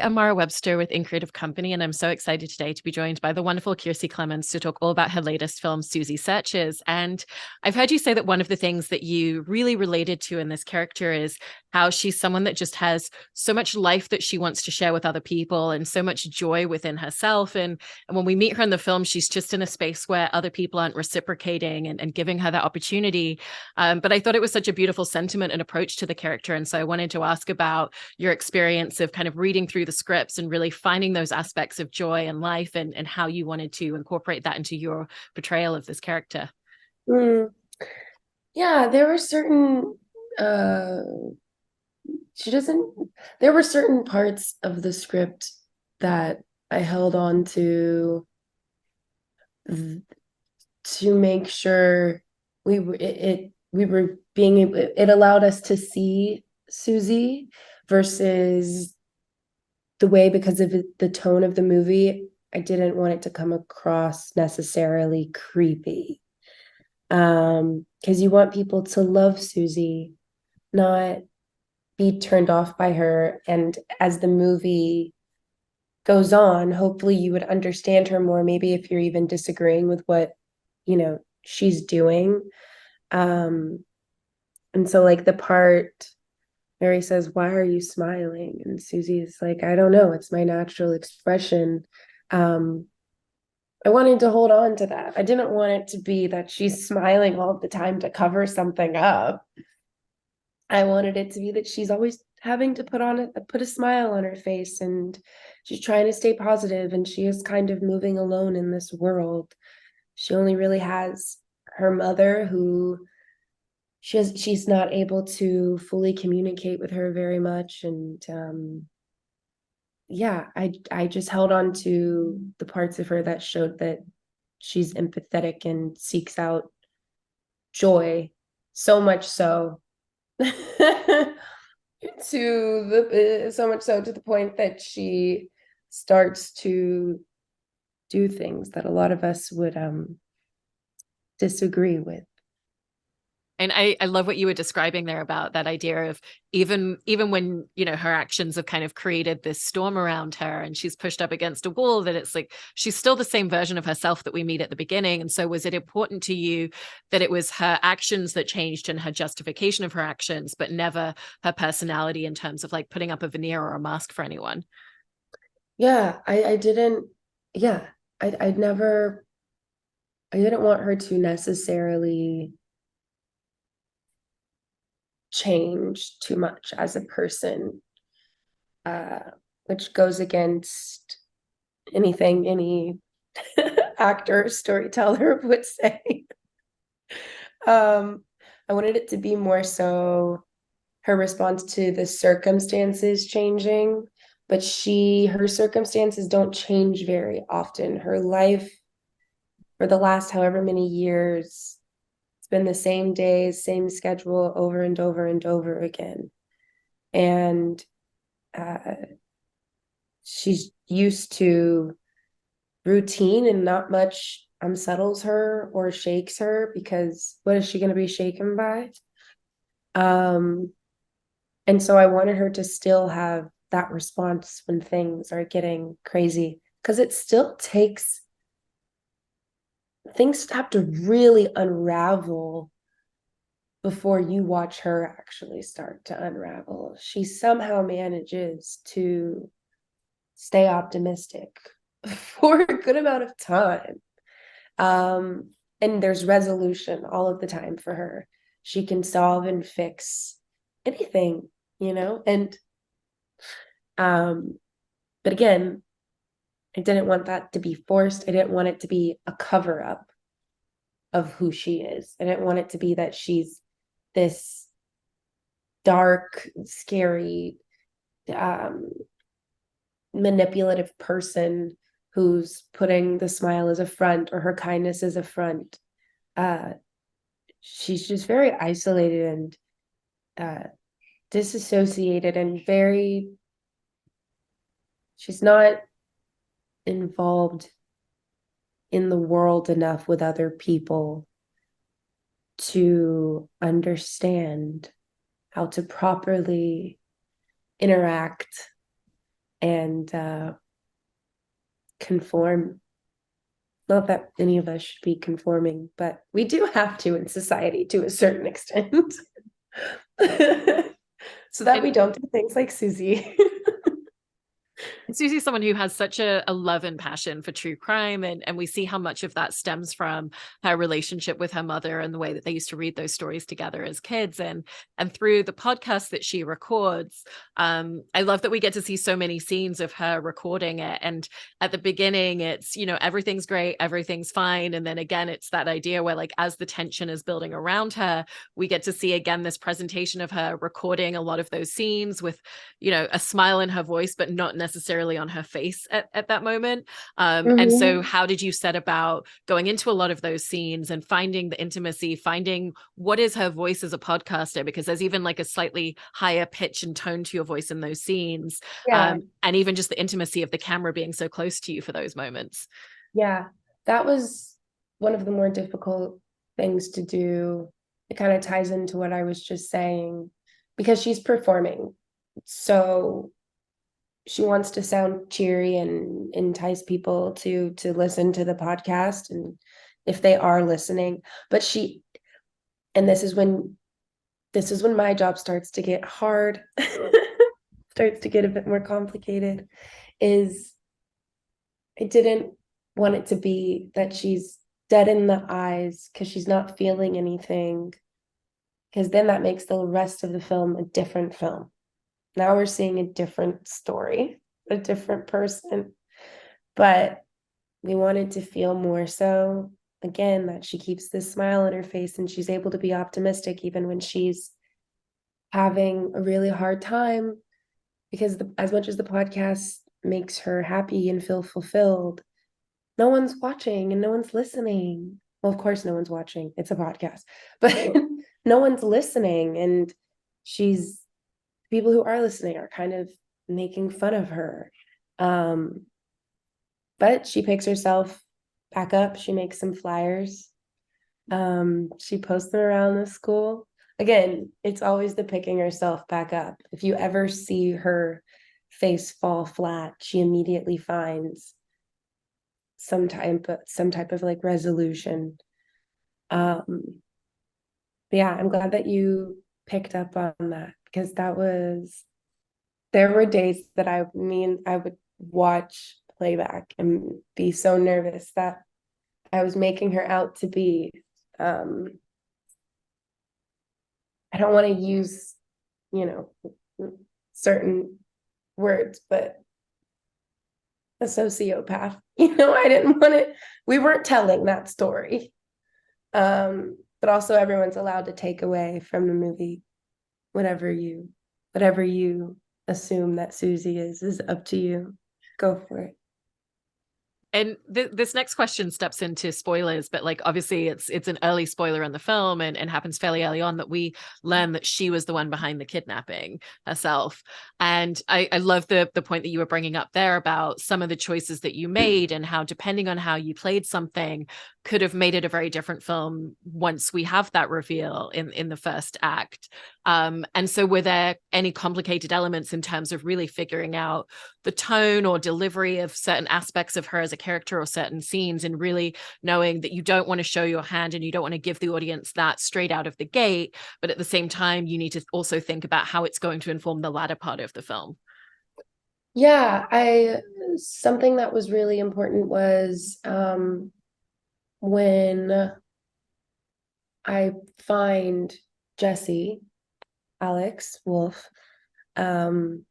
am Mara Webster with In Creative Company, and I'm so excited today to be joined by the wonderful Kiersey Clemons to talk all about her latest film, Susie Searches. And I've heard you say that one of the things that you really related to in this character is how she's someone that just has so much life that she wants to share with other people and so much joy within herself. And when we meet her in the film, she's just in a space where other people aren't reciprocating and giving her that opportunity. But I thought it was such a beautiful sentiment and approach to the character. And so I wanted to ask about your experience of kind of reading through the scripts and really finding those aspects of joy and life and how you wanted to incorporate that into your portrayal of this character. Mm. Yeah, there were certain she doesn't there were certain parts of the script that I held on to make sure we were being able, it allowed us to see Susie versus the way, because of the tone of the movie, I didn't want it to come across necessarily creepy. Because you want people to love Susie, not be turned off by her. And as the movie goes on, hopefully you would understand her more, maybe if you're even disagreeing with what, she's doing. And so like the part where he says, "Why are you smiling?" And Susie's like, "I don't know, it's my natural expression." Um, I wanted to hold on to that. I didn't want it to be that she's smiling all the time to cover something up. I wanted it to be that she's always having to put a smile on her face, and she's trying to stay positive, and she is kind of moving alone in this world. She only really has her mother, who she's not able to fully communicate with her very much. And yeah, I just held on to the parts of her that showed that she's empathetic and seeks out joy, so much so so much so to the point that she starts to do things that a lot of us would disagree with. And I love what you were describing there about that idea of even when, her actions have kind of created this storm around her and she's pushed up against a wall, that it's like she's still the same version of herself that we meet at the beginning. And so was it important to you that it was her actions that changed and her justification of her actions, but never her personality in terms of like putting up a veneer or a mask for anyone? Yeah, I didn't, yeah, I'd never, I didn't want her to necessarily change too much as a person, uh, which goes against anything any actor, storyteller would say. I wanted it to be more so her response to the circumstances changing, but her circumstances don't change very often. Her life for the last however many years, it's been the same days, same schedule over and over and over again. And uh, she's used to routine, and not much unsettles her or shakes her, because what is she going to be shaken by? Um, and so I wanted her to still have that response when things are getting crazy, because it still takes, things have to really unravel before you watch her actually start to unravel. She somehow manages to stay optimistic for a good amount of time. Um, and there's resolution all of the time for her. She can solve and fix anything, and um, but again, I didn't want that to be forced. I didn't want it to be a cover up of who she is. I didn't want it to be that she's this dark, scary, um, manipulative person who's putting the smile as a front or her kindness as a front. Uh, she's just very isolated and disassociated, and she's not involved in the world enough with other people to understand how to properly interact and conform. Not that any of us should be conforming, but we do have to in society to a certain extent. So that And we don't do things like Susie. Susie's someone who has such a love and passion for true crime, and we see how much of that stems from her relationship with her mother and the way that they used to read those stories together as kids, and through the podcast that she records. I love that we get to see so many scenes of her recording it, and at the beginning it's, you know, everything's great, everything's fine, and then again it's that idea where, like, as the tension is building around her, we get to see again this presentation of her recording a lot of those scenes with, you know, a smile in her voice but not necessarily on her face at that moment. And so Mhm. how did you set about going into a lot of those scenes and finding the intimacy, finding what is her voice as a podcaster, because there's even like a slightly higher pitch and tone to your voice in those scenes, Yeah, and even just the intimacy of the camera being so close to you for those moments. yeah. That was one of the more difficult things to do. It kind of ties into what I was just saying because she's performing. So she wants to sound cheery and entice people to listen to the podcast, and if they are listening. But she, and this is when my job starts to get hard, starts to get a bit more complicated, is I didn't want it to be that she's dead in the eyes because she's not feeling anything, because then that makes the rest of the film a different film. Now we're seeing a different story, a different person. But we wanted to feel more so, again, that she keeps this smile on her face and she's able to be optimistic even when she's having a really hard time, because as much as the podcast makes her happy and feel fulfilled, no one's watching and no one's listening. Well, of course, no one's watching. It's a podcast, but no one's listening. And she's, people who are listening are kind of making fun of her. But she picks herself back up. She makes some flyers. She posts them around the school. Again, it's always the picking herself back up. If you ever see her face fall flat, she immediately finds some type of like resolution. Um, yeah, I'm glad that you picked up on that, because there were days that I would watch playback and be so nervous that I was making her out to be, um, I don't want to use, you know, certain words, but a sociopath. I didn't want it. We weren't telling that story. But also everyone's allowed to take away from the movie whatever you assume that Susie is up to you. Go for it. And this next question steps into spoilers, but like obviously it's an early spoiler in the film, and happens fairly early on that we learn that she was the one behind the kidnapping herself. And I love the point that you were bringing up there about some of the choices that you made and how, depending on how you played something, could have made it a very different film once we have that reveal in the first act. And so were there any complicated elements in terms of really figuring out the tone or delivery of certain aspects of her as a character or certain scenes, and really knowing that you don't want to show your hand and you don't want to give the audience that straight out of the gate, but at the same time you need to also think about how it's going to inform the latter part of the film? Yeah, I something that was really important was when I find Jesse, Alex Wolf, um,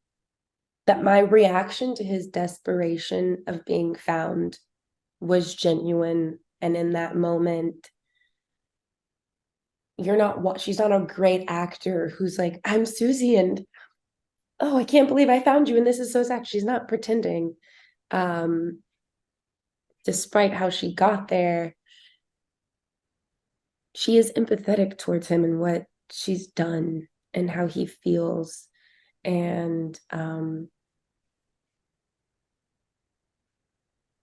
that my reaction to his desperation of being found was genuine. And in that moment, she's not a great actor who's like, I'm Susie, and oh, I can't believe I found you, and this is so sad. She's not pretending. Um, Despite how she got there, she is empathetic towards him and what she's done and how he feels. And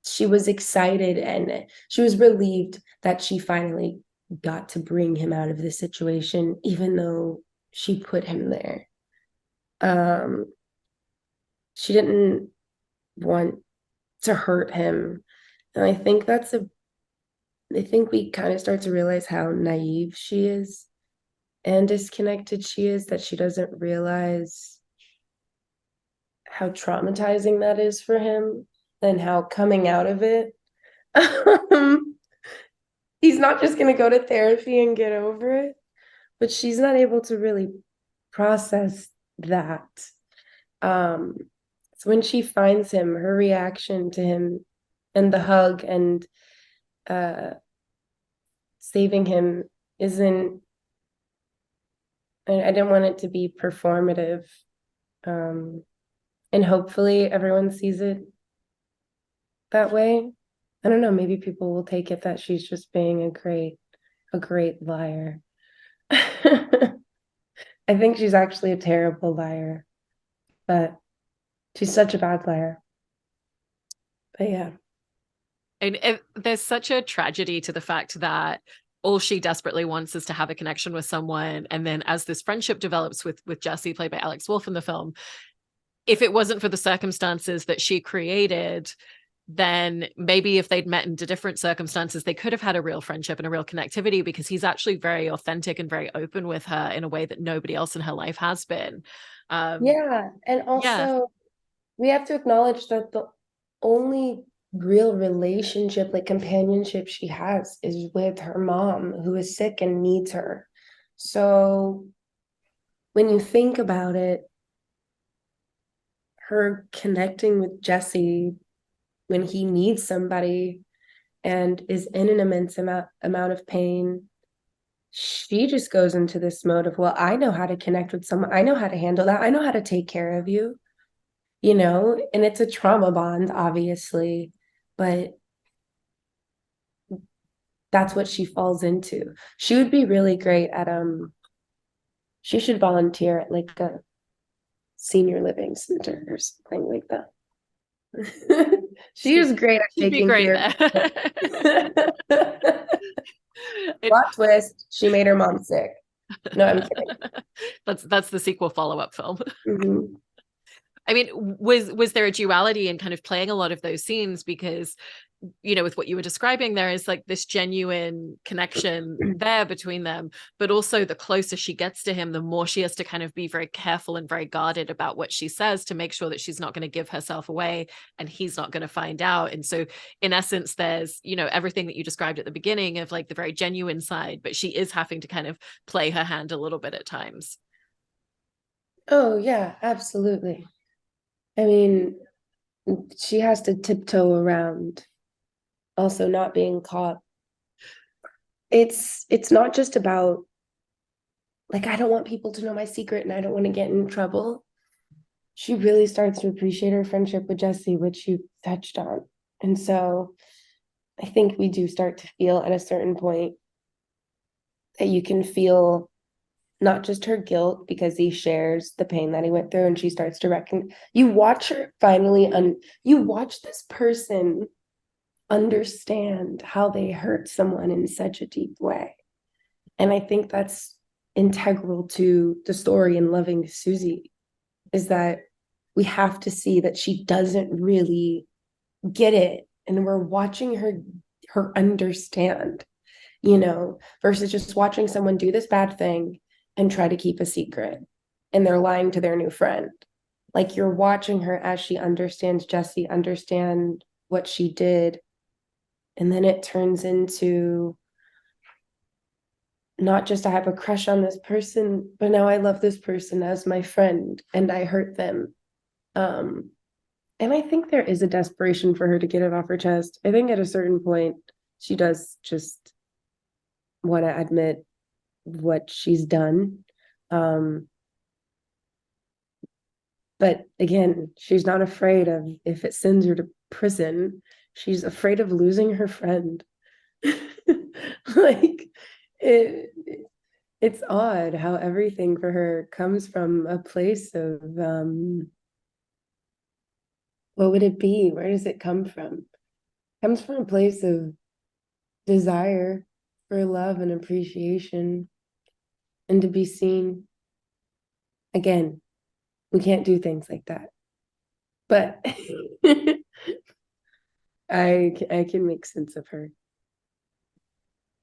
she was excited and she was relieved that she finally got to bring him out of the situation, even though she put him there. Um, she didn't. want to hurt him. And I think we kind of start to realize how naive she is and disconnected she is, that she doesn't realize how traumatizing that is for him, and how coming out of it, he's not just going to go to therapy and get over it, but she's not able to really process that. So when she finds him, her reaction to him and the hug and uh, saving him isn't, I didn't want it to be performative. And hopefully everyone sees it that way. I don't know, maybe people will take it that she's just being a great liar. I think she's actually a terrible liar, but she's such a bad liar. But yeah. And there's such a tragedy to the fact that all she desperately wants is to have a connection with someone. And then as this friendship develops with Jesse, played by Alex Wolff in the film, if it wasn't for the circumstances that she created, then maybe if they'd met into different circumstances, they could have had a real friendship and a real connectivity, because he's actually very authentic and very open with her in a way that nobody else in her life has been. Yeah. And Yeah. also, we have to acknowledge that the only real relationship, like companionship she has, is with her mom, who is sick and needs her. So when you think about it, her connecting with Jesse when he needs somebody and is in an immense amount of pain, she just goes into this mode of, well, I know how to connect with someone. I know how to handle that. I know how to take care of you, and it's a trauma bond, obviously, but that's what she falls into. She would be really great at, she should volunteer at like a senior living center or something like that. She is great at She'd be taking great care there. of It, Plot twist, she made her mom sick. No, I'm kidding. that's the sequel follow-up film. Mm-hmm. I mean, was there a duality in kind of playing a lot of those scenes? Because, with what you were describing, there is like this genuine connection there between them, but also the closer she gets to him, the more she has to kind of be very careful and very guarded about what she says to make sure that she's not going to give herself away and he's not going to find out. And so in essence, there's, everything that you described at the beginning of like the very genuine side, but she is having to kind of play her hand a little bit at times. Oh, yeah, absolutely. I mean, she has to tiptoe around also not being caught. It's not just about, like, I don't want people to know my secret and I don't want to get in trouble. She really starts to appreciate her friendship with Jesse, which you touched on. And so I think we do start to feel at a certain point that you can feel not just her guilt because he shares the pain that he went through, and she starts to reckon. You watch her finally, you watch this person understand how they hurt someone in such a deep way. And I think that's integral to the story in loving Susie, is that we have to see that she doesn't really get it, and we're watching her understand, versus just watching someone do this bad thing and try to keep a secret and they're lying to their new friend. Like, you're watching her as she understands Jesse, understand what she did, and then it turns into not just I have a crush on this person, but now I love this person as my friend and I hurt them. And I think there is a desperation for her to get it off her chest. I think at a certain point, she does just want to admit what she's done. But again, she's not afraid of, if it sends her to prison, she's afraid of losing her friend. Like, it it's odd how everything for her comes from a place of, what would it be? Where does it come from? It comes from a place of desire for love and appreciation and to be seen. Again, we can't do things like that. but I can make sense of her.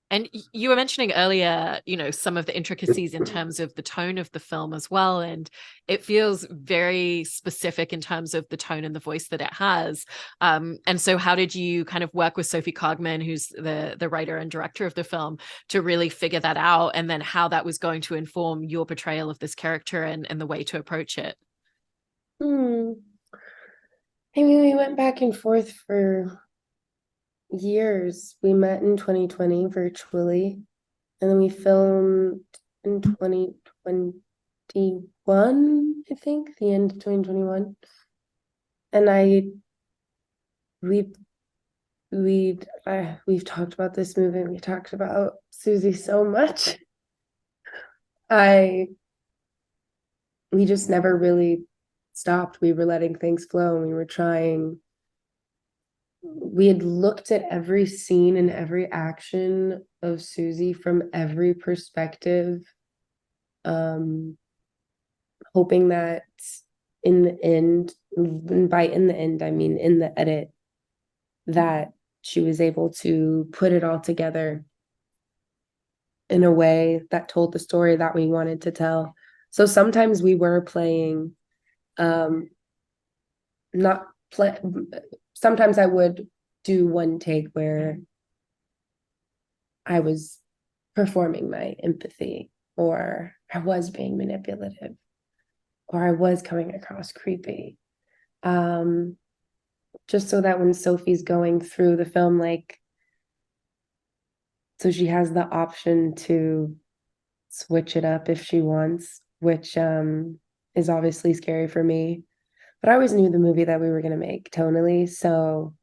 And you were mentioning earlier, some of the intricacies in terms of the tone of the film as well. And it feels very specific in terms of the tone and the voice that it has. And so how did you kind of work with Sophie Cogman, who's the writer and director of the film, to really figure that out? And then how that was going to inform your portrayal of this character and the way to approach it? Hmm. I mean, we went back and forth for years. We met in 2020 virtually, and then we filmed in 2021, I think, the end of 2021. And we we've talked about this movie. We talked about Susie so much. I we just never really stopped. We were letting things flow, and we were trying. We had looked at every scene and every action of Susie from every perspective, hoping that in the end, and by in the end, I mean in the edit, that she was able to put it all together in a way that told the story that we wanted to tell. So sometimes we were playing, not play. Sometimes I would do one take where I was performing my empathy, or I was being manipulative, or I was coming across creepy. Just so that when Sophie's going through the film, like, so she has the option to switch it up if she wants, which is obviously scary for me. But I always knew the movie that we were going to make tonally, so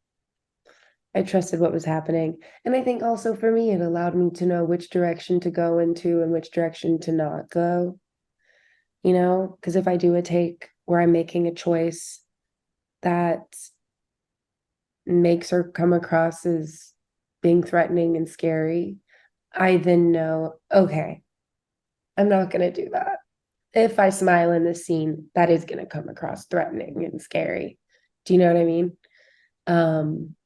I trusted what was happening. And I think also for me, it allowed me to know which direction to go into and which direction to not go, because if I do a take where I'm making a choice that makes her come across as being threatening and scary, I then know, okay, I'm not going to do that. If I smile in this scene, that is going to come across threatening and scary. Do you know what I mean? And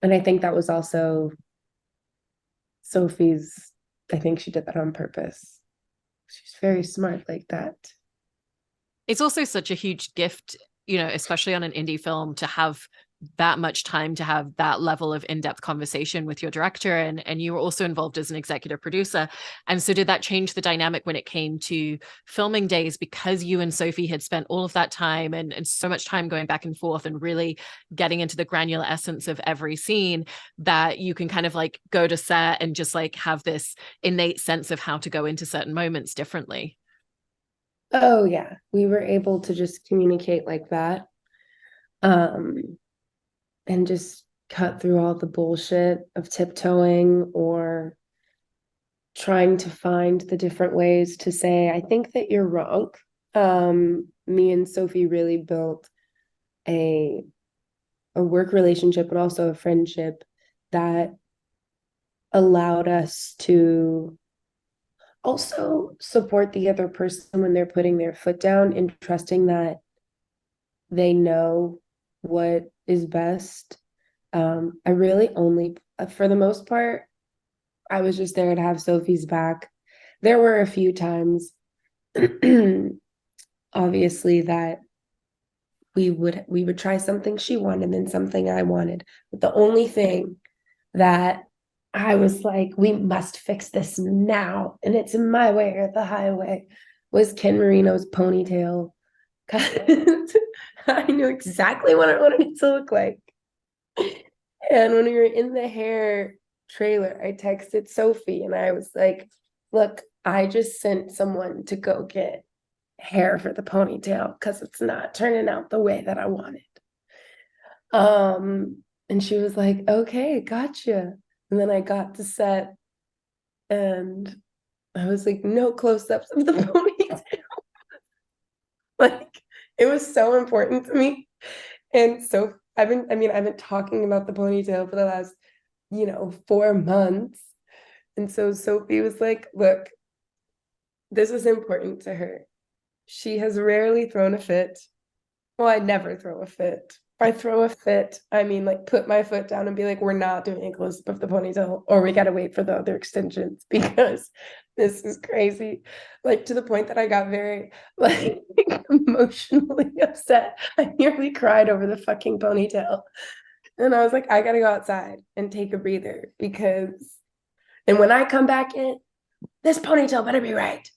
I think that was also Sophie's, I think she did that on purpose. She's very smart like that. It's also such a huge gift, especially on an indie film, to have that much time to have that level of in-depth conversation with your director, and you were also involved as an executive producer. And so did that change the dynamic when it came to filming days, because you and Sophie had spent all of that time and so much time going back and forth and really getting into the granular essence of every scene, that you can kind of like go to set and just like have this innate sense of how to go into certain moments differently? Oh yeah, we were able to just communicate like that. Um, and just cut through all the bullshit of tiptoeing or trying to find the different ways to say, I think that you're wrong. Me and Sophie really built a work relationship, but also a friendship that allowed us to also support the other person when they're putting their foot down and trusting that they know what is best. I really only, for the most part, I was just there to have Sophie's back. There were a few times, obviously, that we would try something she wanted and then something I wanted. But the only thing that I was like, we must fix this now, and it's my way or the highway, was Ken Marino's ponytail. I knew exactly what I wanted it to look like. And when we were in the hair trailer, I texted Sophie and I was like, look, I just sent someone to go get hair for the ponytail because it's not turning out the way that I wanted. And she was like, okay, gotcha. And then I got to set and I was like, no close-ups of the ponytail. Like, it was so important to me. And so I've been talking about the ponytail for the last, 4 months. And so Sophie was like, look, this is important to her. She has rarely thrown a fit. Well, I never throw a fit. If I throw a fit, I mean, like, put my foot down and be like, we're not doing a close up of the ponytail, or we got to wait for the other extensions because this is crazy. Like, to the point that I got very, like, emotionally upset. I nearly cried over the fucking ponytail. And I was like, I got to go outside and take a breather because, and when I come back in, this ponytail better be right.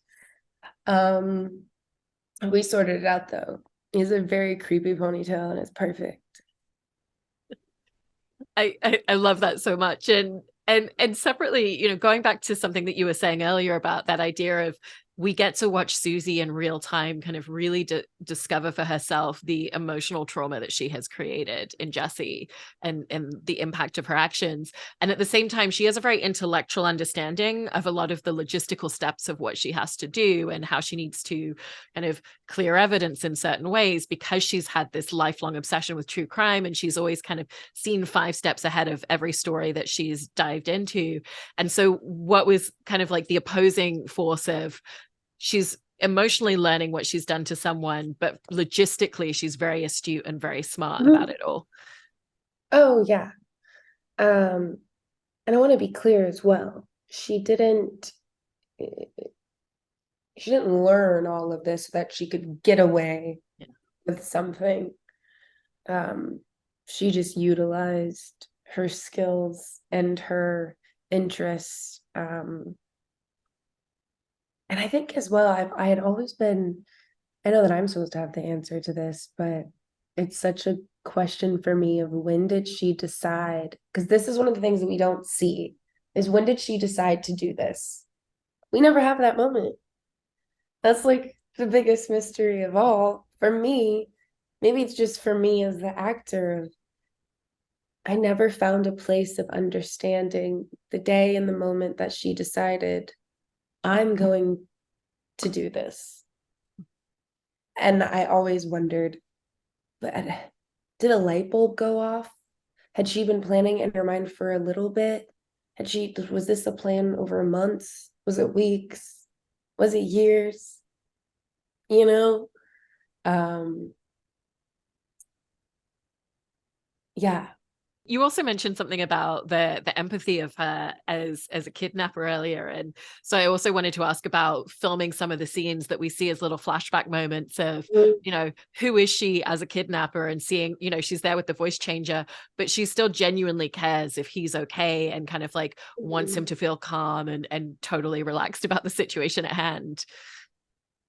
Um, we sorted it out though. It's a very creepy ponytail and it's perfect. I love that so much. And separately, going back to something that you were saying earlier about that idea of we get to watch Susie in real time kind of really discover for herself the emotional trauma that she has created in Jesse and the impact of her actions. And at the same time, she has a very intellectual understanding of a lot of the logistical steps of what she has to do and how she needs to kind of clear evidence in certain ways because she's had this lifelong obsession with true crime and she's always kind of seen 5 steps ahead of every story that she's dived into. And so what was kind of like the opposing force of she's emotionally learning what she's done to someone, but logistically she's very astute and very smart about it all. Oh yeah. And I want to be clear as well. She didn't learn all of this so that she could get away with something. Um, she just utilized her skills and her interests. And I think as well, I had always been, I know that I'm supposed to have the answer to this, but it's such a question for me of when did she decide? Because this is one of the things that we don't see is when did she decide to do this? We never have that moment. That's like the biggest mystery of all. For me, maybe it's just for me as the actor, I never found a place of understanding the day and the moment that she decided, I'm going to do this. And I always wondered, but did a light bulb go off? Had she been planning in her mind for a little bit? Was this a plan over months? Was it weeks? Was it years? You know? Um, yeah. You also mentioned something about the empathy of her as a kidnapper earlier, and so I also wanted to ask about filming some of the scenes that we see as little flashback moments of who is she as a kidnapper, and seeing she's there with the voice changer, but she still genuinely cares if he's okay and kind of like wants him to feel calm and totally relaxed about the situation at hand.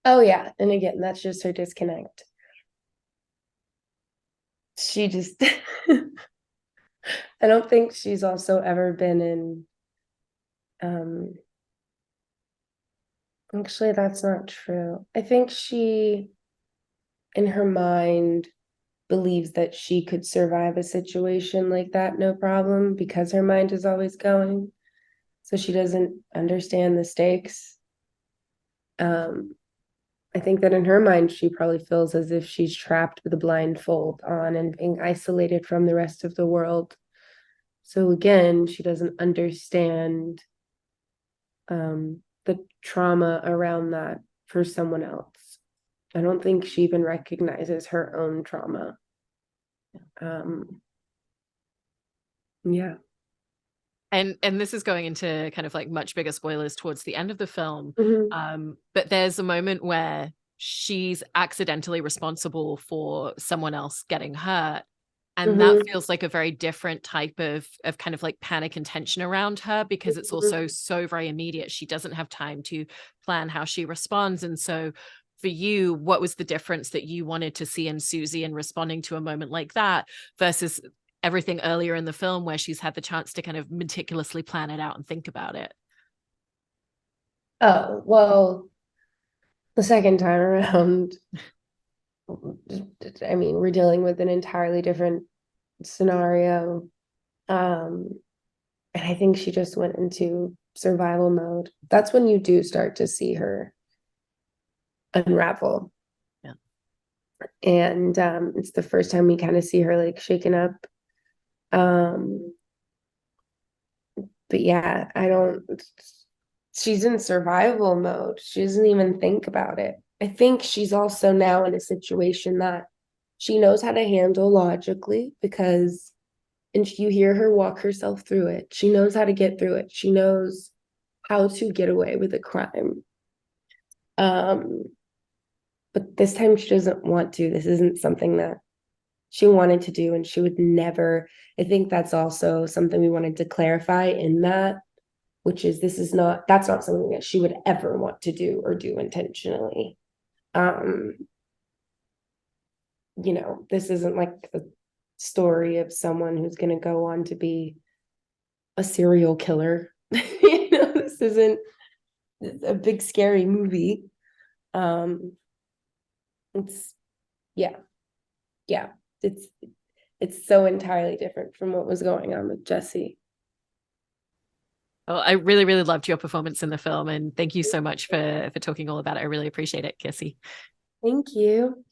Oh yeah. And again, that's just her disconnect. She just I don't think she's also ever been in um actually that's not true. I think she in her mind believes that she could survive a situation like that no problem because her mind is always going. So she doesn't understand the stakes. Um I think that in her mind she probably feels as if she's trapped with a blindfold on and being isolated from the rest of the world. So again, she doesn't understand the trauma around that for someone else. I don't think she even recognizes her own trauma. Um, yeah. And this is going into kind of like much bigger spoilers towards the end of the film. Mm-hmm. But there's a moment where she's accidentally responsible for someone else getting hurt. And that Mm-hmm. feels like a very different type of kind of like panic and tension around her because it's Mm-hmm. also so very immediate. She doesn't have time to plan how she responds. And so for you, what was the difference that you wanted to see in Susie in responding to a moment like that versus everything earlier in the film where she's had the chance to kind of meticulously plan it out and think about it? Oh, well, the second time around, I mean, we're dealing with an entirely different scenario. Um, and I think she just went into survival mode. That's when you do start to see her unravel. Yeah. And it's the first time we kind of see her like shaken up. Um, but yeah, I don't, she's in survival mode. She doesn't even think about it. I think she's also now in a situation that she knows how to handle logically because, and you hear her walk herself through it. She knows how to get through it. She knows how to get away with a crime. Um, but this time she doesn't want to. This isn't something that she wanted to do, and she would never. I think that's also something we wanted to clarify in that, which is that's not something that she would ever want to do or do intentionally. Um, this isn't like a story of someone who's going to go on to be a serial killer. This isn't a big scary movie. Um, it's yeah, yeah. It's it's so entirely different from what was going on with Jesse. Well, I really, really loved your performance in the film, and thank you so much for talking all about it. I really appreciate it, Kiersey. Thank you.